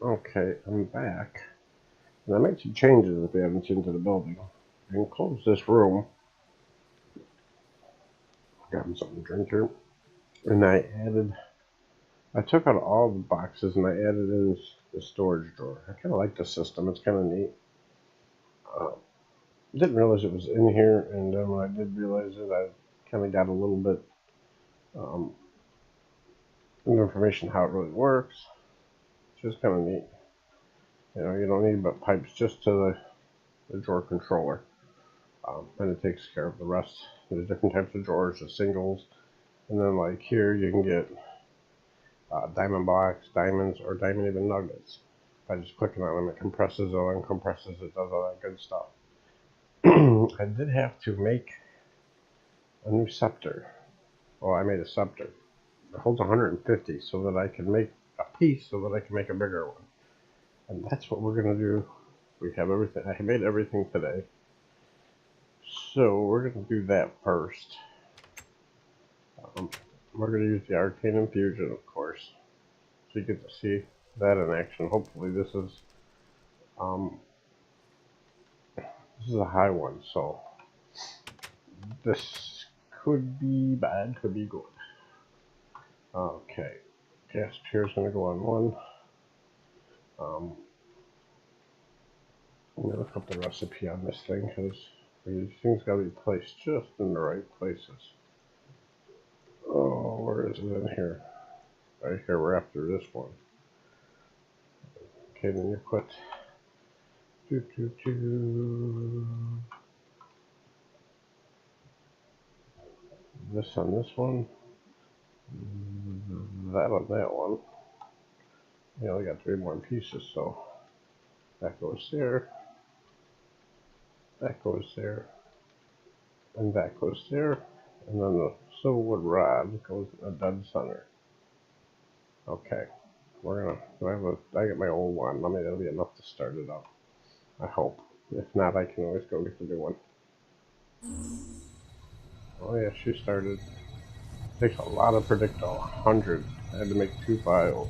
Okay, I'm back. And I made some changes if you haven't seen to the building. I can close this room. Got something to drink here. And I took out all the boxes and I added in the storage drawer. I kind of like the system. It's kind of neat. Uh, didn't realize it was in here, and then when I did realize it, I kind of got a little bit um, information how it really works. It's just kind of neat. You know, you don't need but pipes just to the drawer controller. And it takes care of the rest. There's different types of drawers, the singles, and then like here you can get diamond blocks, diamonds, or diamond even nuggets. By just clicking on them, it compresses or uncompresses it, does all that good stuff. I did have to make a new scepter. Well, I made a scepter. It holds 150 so that I can make a piece so that I can make a bigger one. And that's what we're going to do. We have everything. I made everything today. So we're going to do that first. We're going to use the Arcane Infusion, of course. So you get to see that in action. Hopefully this is a high one, so this could be bad, could be good. Okay, gas here is going to go on one. I'm going to look up the recipe on this thing because these things got to be placed just in the right places. Oh, where is it in here? Right here, we're after this one. Okay, then you put this on this one, that on that one. You know, we got 3 more pieces, so that goes there, that goes there, and that goes there, and then the silverwood rod goes in the dead center. Okay, I get my old one. I mean, that'll be enough to start it up. I hope. If not, I can always go get the new one. Oh yeah, she started. Takes a lot of predictile. 100. I had to make 2 files.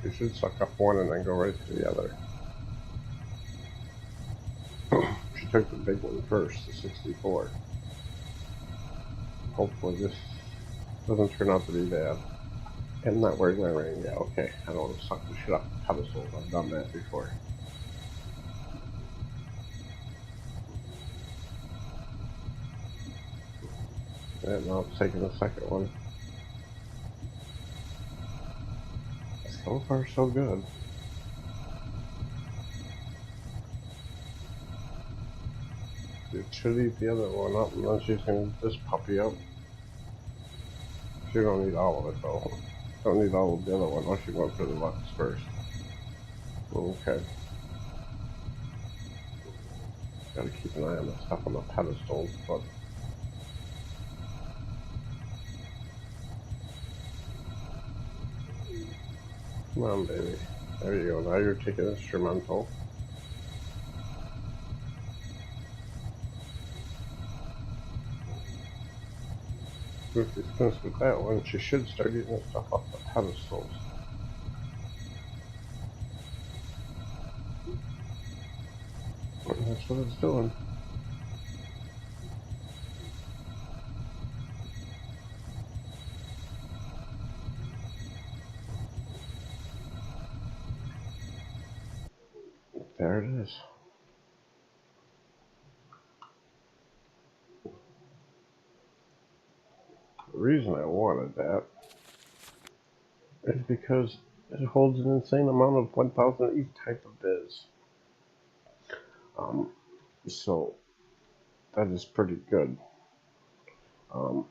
You should suck up one and then go right to the other. She took the big one first, the 64. Hopefully this doesn't turn out to be bad. I'm not wearing my ring. Yeah, okay. I don't want to suck the shit up the pedestals. I've done that before. And now it's taking the second one. So far, so good. It should eat the other one up, and then she's going to eat this puppy up. She don't need all of it, though. Don't need all of the other one. Oh, she went for the Lux first. Okay. Gotta keep an eye on the stuff on the pedestals, but... Come on, baby. There you go. Now you're taking instrumental. If she's finished with that one, she should start eating the stuff off the pedestals. That's what it's doing. There it is. The reason I wanted that is because it holds an insane amount of 1,000 each type of biz. So that is pretty good. I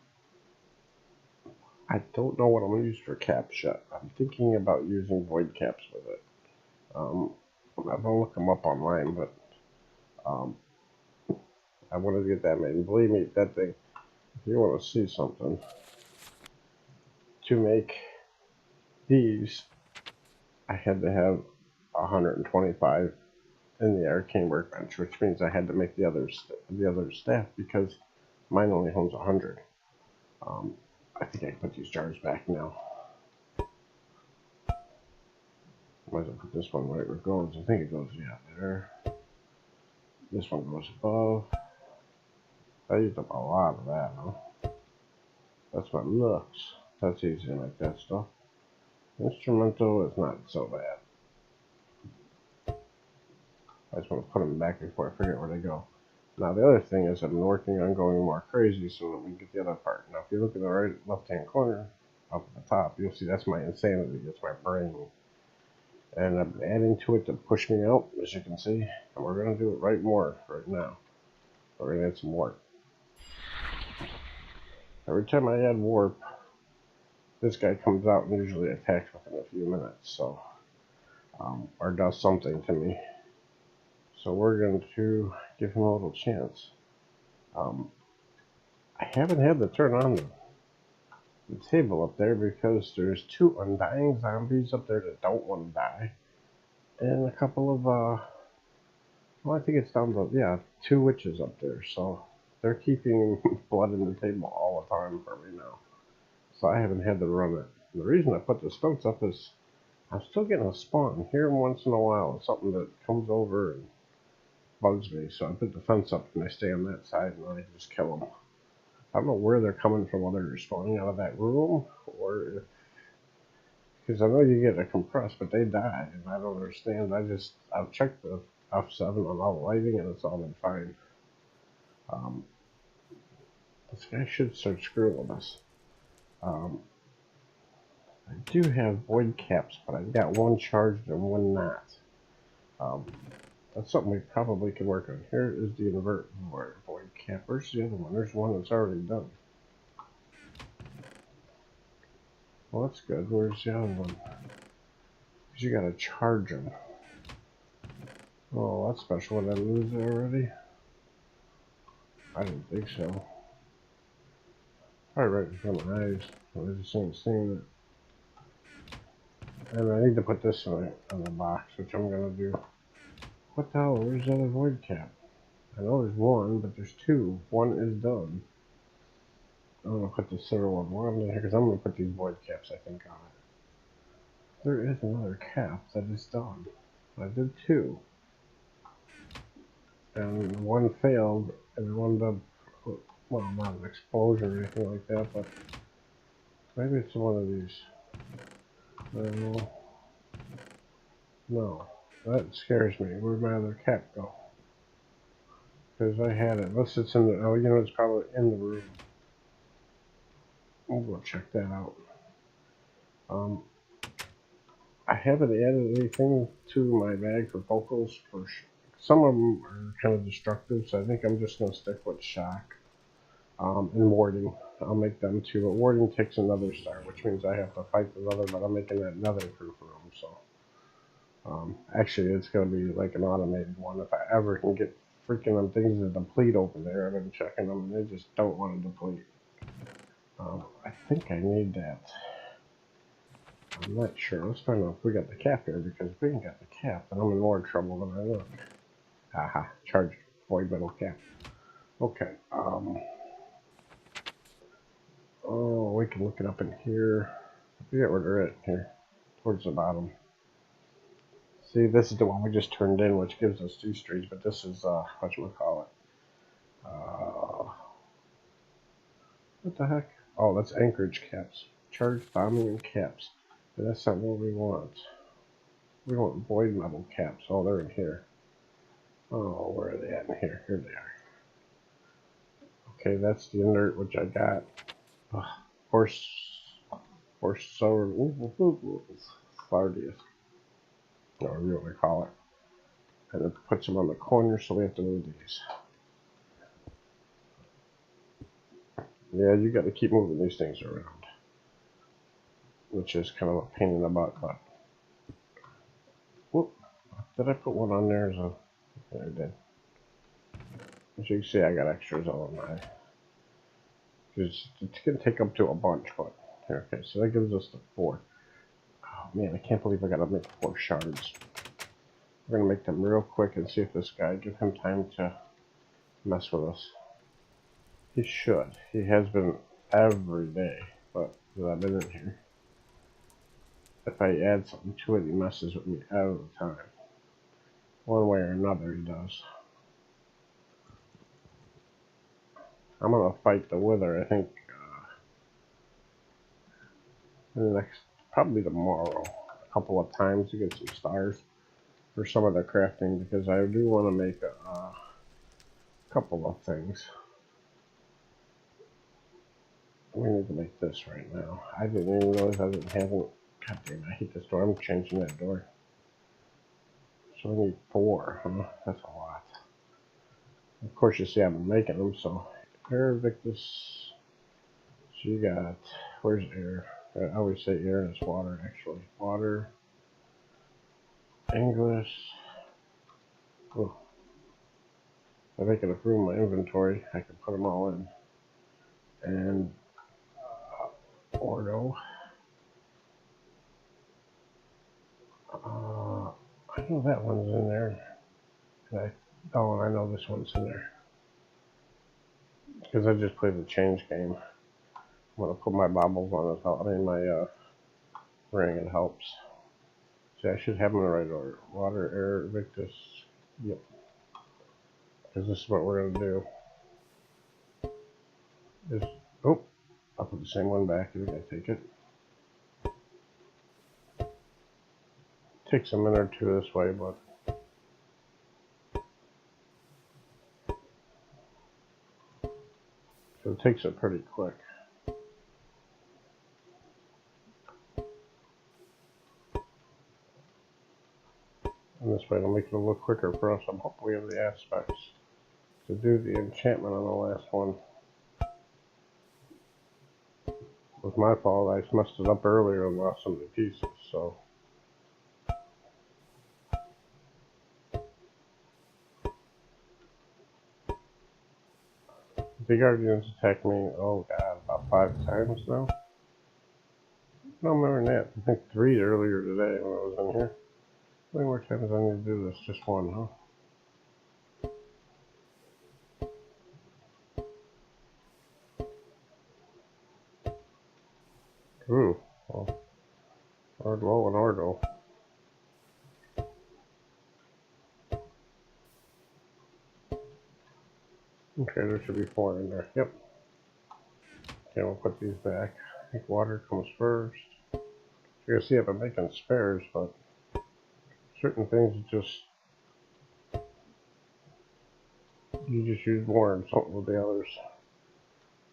don't know what I'm going to use for caps yet. I'm thinking about using void caps with it. I'm going to look them up online, but I wanted to get that made. And believe me, that thing, if you want to see something, to make these, I had to have 125 in the arcane workbench, which means I had to make the other staff because mine only holds 100. I think I can put these jars back now. Might as well put this one right where it goes. I think it goes, yeah, there. This one goes above. I used up a lot of that, huh? That's my looks. That's easy to make that stuff. Instrumental is not so bad. I just want to put them back before I forget where they go. Now the other thing is I'm working on going more crazy so that we can get the other part. Now if you look at the right left hand corner up at the top, you'll see that's my insanity, that's my brain. And I'm adding to it to push me out, as you can see. And we're going to do it right now. We're going to add some warp. Every time I add warp, this guy comes out and usually attacks within a few minutes, so or does something to me. So we're going to give him a little chance. I haven't had to turn on the table up there because there's 2 undying zombies up there that don't want to die, and a couple of well, I think it's down to, yeah, 2 witches up there, so they're keeping blood in the table all the time for me now. So I haven't had to run it. And the reason I put this fence up is I'm still getting a spawn here once in a while. It's something that comes over and bugs me. So I put the fence up and I stay on that side and I just kill them. I don't know where they're coming from, whether they're spawning out of that room or if, because I know you get a compress, but they die, and I don't understand. I've checked the F7 on all the lighting and it's all been fine. This guy should start screwing with us. I do have void caps, but I've got 1 charged and 1 not. That's something we probably could work on. Here is the invert void cap. Where's the other one? There's one that's already done. Well, that's good. Where's the other one? Because you gotta charge them. Oh, that's special. Did I lose it already? I didn't think so. Probably right in front of my eyes. I just ain't seeing it. And I need to put this on the box, which I'm gonna do. What the hell? Where's the other void cap? I know there's 1, but there's 2. 1 is done. I'm gonna put the silver one in here because I'm gonna put these void caps, I think, on it. There is another cap that is done. I did 2. And 1 failed, and 1 did, well, not an explosion or anything like that, but maybe it's one of these. No, that scares me. Where'd my other cap go? Because I had it. Unless it's in the, oh, you know, it's probably in the room. We'll go check that out. I haven't added anything to my bag for vocals. Some of them are kind of destructive, so I think I'm just going to stick with shock and warding. I'll make them too, but warding takes another star, which means I have to fight another, but I'm making that another proof room, so. Actually, it's going to be like an automated one. If I ever can get freaking them things to deplete over there, I've been checking them, and they just don't want to deplete. I think I need that. I'm not sure. Let's find out if we got the cap here, because if we ain't got the cap, then I'm in more trouble than I look. Haha, charged void metal cap. Okay, oh, we can look it up in here. I forget where they're at here, towards the bottom. See, this is the one we just turned in, which gives us 2 streaks, but this is, whatchamacallit. What the heck? Oh, that's anchorage caps. Charged bombing and caps. But that's not what we want. We want void metal caps. Oh, they're in here. Oh, where are they at in here? Here they are. Okay, that's the inert, which I got. Horse sour, Flardius. Whatever you want to call it. And it puts them on the corner, so we have to move these. Yeah, you got to keep moving these things around, which is kind of a pain in the butt, but whoop, did I put one on there as a, yeah, I did. As you can see, I got extras on my, because it's going to take up to a bunch, but here, okay, so that gives us the 4. Oh man, I can't believe I got to make 4 shards. We're going to make them real quick and see if this guy, give him time to mess with us. He should. He has been every day, but I've been in here. if I add something to it, he messes with me all the time. One way or another, he does. I'm gonna fight the wither, I think, in the next, probably tomorrow, a couple of times to get some stars for some of the crafting, because I do want to make a couple of things. We need to make this right now. I didn't even realize I didn't have it. God damn, I hate this door. I'm changing that door. So we need 4, huh? That's a lot. Of course, you see I've been making them, so Air Victus. So you got, where's air? I always say air and it's water, actually. Water, English. Oh, if I could approve my inventory, I could put them all in. And Ordo. I know that one's in there. And I know this one's in there. Because I just played the change game. I'm going to put my baubles on as well. I mean, my ring, it helps. See, I should have them in the right order. Water, air, Victus. Yep. Because this is what we're going to do. Oh, I'll put the same one back if I take it. Takes a minute or two this way, but so it takes it pretty quick. And this way it'll make it a little quicker for us. I'm hoping we have the aspects to do the enchantment on the last one. It was my fault. I messed it up earlier and lost some of the pieces, so. The Guardians attacked me, oh god, about 5 times now. No more than that. I think 3 earlier today when I was in here. How many more times I need to do this? Just 1, huh? Ooh, well, Ordlo and Ordo. Okay, there should be 4 in there. Yep. Okay, we'll put these back. I think water comes first. You can see I've been making spares, but certain things you just use more and something with the others.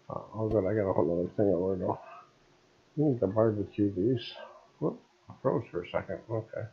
Oh good, I got a whole other thing of Ordo. You need to barbecue these. Whoop, I froze for a second. Okay.